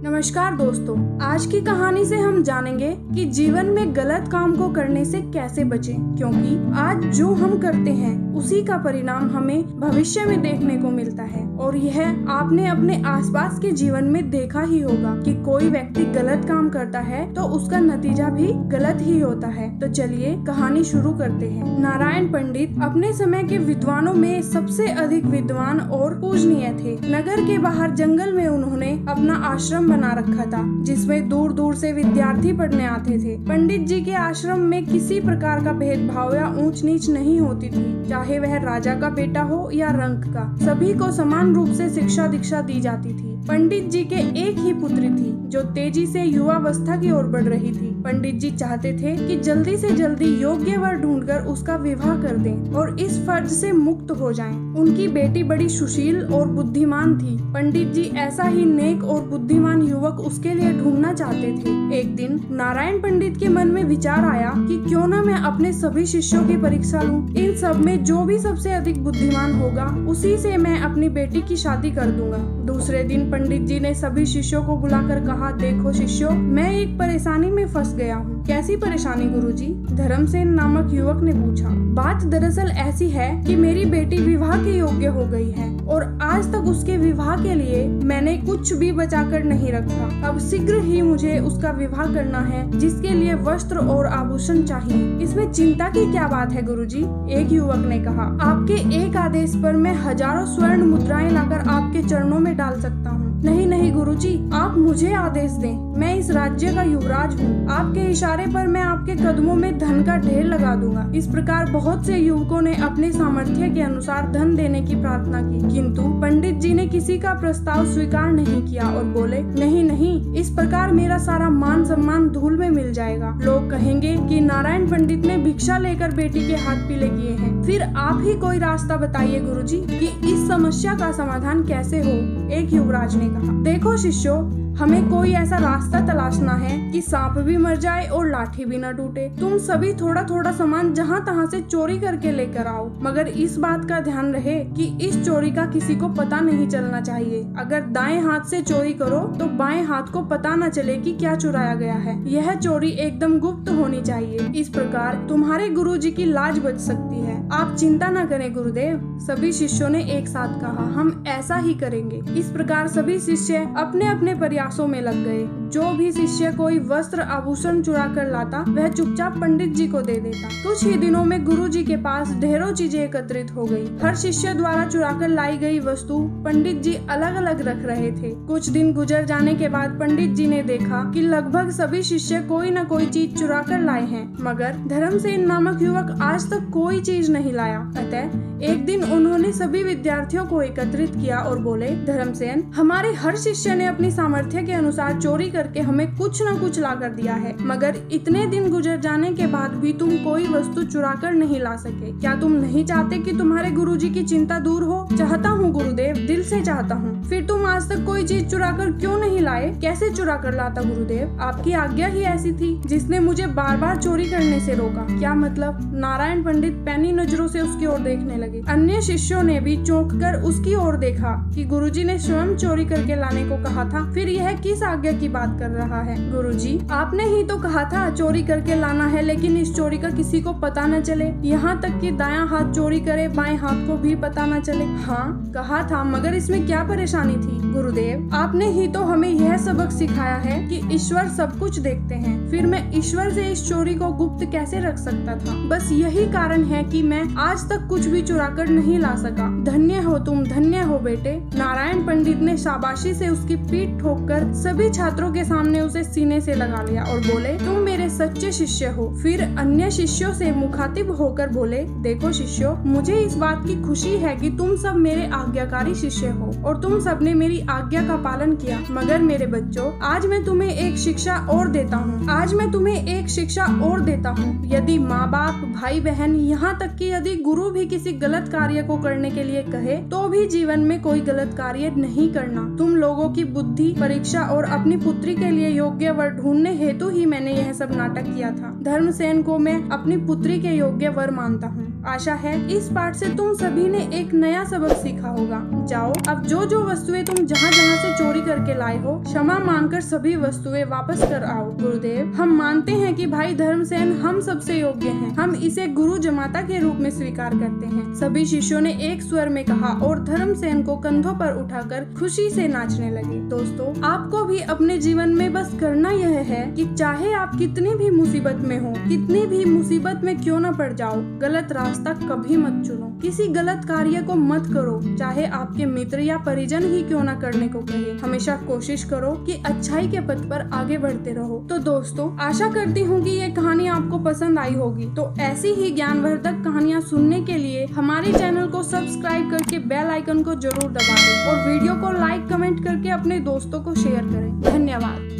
नमस्कार दोस्तों, आज की कहानी से हम जानेंगे कि जीवन में गलत काम को करने से कैसे बचें, क्योंकि आज जो हम करते हैं उसी का परिणाम हमें भविष्य में देखने को मिलता है। और यह आपने अपने आसपास के जीवन में देखा ही होगा कि कोई व्यक्ति गलत काम करता है तो उसका नतीजा भी गलत ही होता है। तो चलिए कहानी शुरू करते हैं। नारायण पंडित अपने समय के विद्वानों में सबसे अधिक विद्वान और पूजनीय थे। नगर के बाहर जंगल में उन्होंने अपना आश्रम बना रखा था, जिसमें दूर दूर से विद्यार्थी पढ़ने आते थे। पंडित जी के आश्रम में किसी प्रकार का भेदभाव या ऊंच नीच नहीं होती थी, चाहे वह राजा का बेटा हो या रंक का। सभी को समान रूप से शिक्षा दीक्षा दी जाती थी। पंडित जी के एक ही पुत्री थी जो तेजी से युवावस्था की ओर बढ़ रही थी। पंडित जी चाहते थे कि जल्दी से जल्दी योग्य वर ढूंढकर उसका विवाह कर दें और इस फर्ज से मुक्त हो जाएं। उनकी बेटी बड़ी सुशील और बुद्धिमान थी। पंडित जी ऐसा ही नेक और बुद्धिमान युवक उसके लिए ढूंढना चाहते थे। एक दिन नारायण पंडित के मन में विचार आया कि क्यों न मैं अपने सभी शिष्यों की परीक्षा लूं। इन सब में जो भी सबसे अधिक बुद्धिमान होगा उसी से मैं अपनी बेटी की शादी कर दूंगा। दूसरे दिन पंडित जी ने सभी शिष्यों को बुलाकर कहा, देखो शिष्यों, मैं एक परेशानी में फंस गया हूँ। कैसी परेशानी गुरुजी? धर्मसेन नामक युवक ने पूछा। बात दरअसल ऐसी है कि मेरी बेटी विवाह के योग्य हो गई है और आज तक उसके विवाह के लिए मैंने कुछ भी बचाकर नहीं रखा। अब शीघ्र ही मुझे उसका विवाह करना है, जिसके लिए वस्त्र और आभूषण चाहिए। इसमें चिंता की क्या बात है गुरुजी? एक युवक ने कहा, आपके एक आदेश पर मैं हजारों स्वर्ण मुद्राएं लाकर आपके चरणों में डाल सकता हूँ। नहीं नहीं गुरुजी, आप मुझे आदेश दें। मैं इस राज्य का युवराज हूँ। आपके इशारे पर मैं आपके कदमों में धन का ढेर लगा दूंगा। इस प्रकार बहुत से युवकों ने अपने सामर्थ्य के अनुसार धन देने की प्रार्थना की, किंतु पंडित जी ने किसी का प्रस्ताव स्वीकार नहीं किया और बोले, नहीं नहीं, इस प्रकार मेरा सारा मान सम्मान धूल में मिल जाएगा। लोग कहेंगे कि नारायण पंडित ने भिक्षा लेकर बेटी के हाथ पीले किए हैं। फिर आप ही कोई रास्ता बताइए गुरुजी कि इस समस्या का समाधान कैसे हो। एक युवराज ने कहा, देखो शिष्यों, हमें कोई ऐसा रास्ता तलाशना है कि सांप भी मर जाए और लाठी भी न टूटे। तुम सभी थोड़ा थोड़ा सामान जहाँ तहाँ से चोरी करके लेकर आओ, मगर इस बात का ध्यान रहे कि इस चोरी का किसी को पता नहीं चलना चाहिए। अगर दाएं हाथ से चोरी करो तो बाएं हाथ को पता न चले कि क्या चुराया गया है। यह चोरी एकदम गुप्त होनी चाहिए। इस प्रकार तुम्हारे गुरुजी की लाज बच सकती है। आप चिंता न करें गुरुदेव। सभी शिष्यों ने एक साथ कहा, हम ऐसा ही करेंगे। इस प्रकार सभी शिष्य अपने अपने प्रयासों में लग गए। जो भी शिष्य कोई वस्त्र आभूषण चुरा कर लाता वह चुपचाप पंडित जी को दे देता। कुछ ही दिनों में गुरु जी के पास ढेरों चीजें एकत्रित हो गई। हर शिष्य द्वारा चुरा कर लाई गई वस्तु पंडित जी अलग अलग रख रहे थे। कुछ दिन गुजर जाने के बाद पंडित जी ने देखा कि लगभग सभी शिष्य कोई न कोई चीज चुरा कर लाए हैं, मगर धर्मसेन नामक युवक आज तक कोई चीज नहीं लाया। अतः एक दिन उन्होंने सभी विद्यार्थियों को एकत्रित किया और बोले, धर्मसेन, हमारे हर शिष्य ने अपनी सामर्थ्य के अनुसार चोरी करके हमें कुछ न कुछ ला कर दिया है, मगर इतने दिन गुजर जाने के बाद भी तुम कोई वस्तु चुरा कर नहीं ला सके। क्या तुम नहीं चाहते कि तुम्हारे गुरुजी की चिंता दूर हो? चाहता हूँ गुरुदेव, दिल से चाहता हूँ। फिर तुम आज तक कोई चीज चुरा कर क्यों नहीं लाए? कैसे चुरा कर लाता गुरुदेव? आपकी आज्ञा ही ऐसी थी जिसने मुझे बार बार चोरी करने से रोका। क्या मतलब? नारायण पंडित पैनी नजरों से उसकी ओर देखने लगे। अन्य शिष्यों ने भी चौंक कर उसकी ओर देखा कि गुरुजी ने स्वयं चोरी करके लाने को कहा था। फिर यह किस आज्ञा की बात कर रहा है? गुरुजी, आपने ही तो कहा था चोरी करके लाना है, लेकिन इस चोरी का किसी को पता न चले, यहाँ तक कि दायां हाथ चोरी करे बाएं हाथ को भी पता न चले। हाँ कहा था, मगर इसमें क्या परेशानी थी? गुरुदेव, आपने ही तो हमें यह सबक सिखाया है कि ईश्वर सब कुछ देखते हैं। फिर मैं ईश्वर से इस चोरी को गुप्त कैसे रख सकता था? बस यही कारण है कि मैं आज तक कुछ भी चुरा कर नहीं ला सका। धन्य हो तुम, धन्य हो बेटे। नारायण पंडित ने शाबाशी से उसकी पीठ ठोककर सभी छात्रों के सामने उसे सीने से लगा लिया और बोले, तुम मेरे सच्चे शिष्य हो। फिर अन्य शिष्यों से मुखातिब होकर बोले, देखो शिष्यों, मुझे इस बात की खुशी है कि तुम सब मेरे आज्ञाकारी शिष्य हो और तुम सबने मेरी आज्ञा का पालन किया। मगर मेरे बच्चों, आज मैं तुम्हें एक शिक्षा और देता हूँ। यदि माँ बाप, भाई बहन, यहाँ तक कि यदि गुरु भी किसी गलत कार्य को करने के लिए कहे तो भी जीवन में कोई गलत कार्य नहीं करना। तुम लोगों की बुद्धि परीक्षा और अपनी पुत्री के लिए योग्य वर ढूंढने हेतु ही मैंने यह सब नाटक किया था। धर्मसेन को मैं अपनी पुत्री के योग्य वर मानता हूँ। आशा है इस पाठ से तुम सभी ने एक नया सबक सीखा होगा। जाओ, अब जो जो वस्तुएं तुम जहाँ जहाँ से चोरी करके लाए हो, क्षमा मांगकर सभी वस्तुएं वापस कर आओ। गुरुदेव, हम मानते हैं कि भाई धर्मसेन हम सबसे योग्य हैं। हम इसे गुरु जमाता के रूप में स्वीकार करते हैं। सभी शिष्यों ने एक स्वर में कहा और धर्मसेन को कंधों पर उठाकर खुशी से नाचने लगे। दोस्तों, आपको भी अपने जीवन में बस करना यह है कि चाहे आप कितनी भी मुसीबत में हो, कितनी भी मुसीबत में क्यों न पड़ जाओ, गलत रास्ता कभी मत चुनो, किसी गलत कार्य को मत करो, चाहे आपके मित्र या परिजन ही क्यों न करने को कहे। हमेशा कोशिश करो कि अच्छाई के पथ पर आगे बढ़ते रहो। तो दोस्तों, आशा करती हूँ कि ये कहानी आपको पसंद आई होगी। तो ऐसी ही ज्ञानवर्धक कहानियाँ सुनने के लिए हमारे चैनल को सब्सक्राइब करके बेल आइकन को जरूर दबा दें और वीडियो को लाइक कमेंट करके अपने दोस्तों को शेयर करें। धन्यवाद।